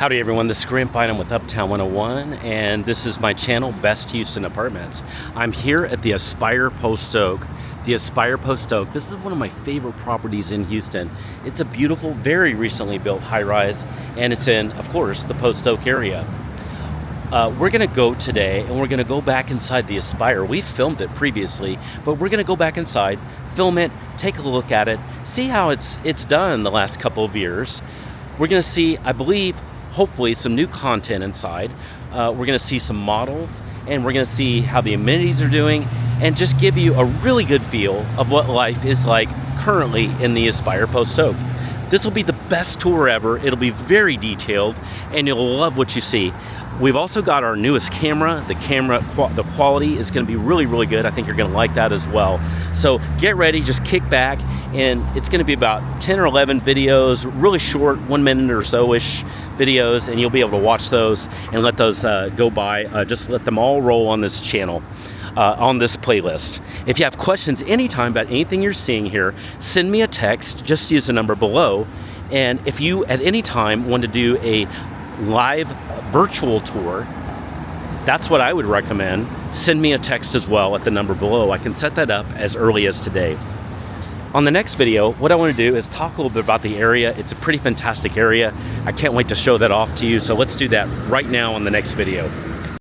Howdy everyone, this is Grant Bynum with Uptown 101, and this is my channel, Best Houston Apartments. I'm here at the Aspire Post Oak. The Aspire Post Oak, this is one of my favorite properties in Houston. It's a beautiful, very recently built high-rise, and it's in, of course, the Post Oak area. We're gonna go today, and we're gonna go back inside the Aspire. We filmed it previously, but we're gonna go back inside, film it, take a look at it, see how it's done the last couple of years. We're gonna see, I believe, hopefully some new content inside. We're gonna see some models, and we're gonna see how the amenities are doing, and just give you a really good feel of what life is like currently in the Aspire Post Oak. This will be the best tour ever. It'll be very detailed, and you'll love what you see. We've also got our newest camera. The quality is gonna be really, really good. I think you're gonna like that as well. So get ready, just kick back, and it's gonna be about 10 or 11 videos, really short, 1 minute or so-ish videos, and you'll be able to watch those and let those go by. Just let them all roll on this channel, on this playlist. If you have questions anytime about anything you're seeing here, send me a text, just use the number below. And if you at any time want to do a live virtual tour, that's what I would recommend. Send me a text as well at the number below. I can set that up as early as today. On the next video, what I want to do is talk a little bit about the area. It's a pretty fantastic area. I can't wait to show that off to you, so let's do that right now on the next video.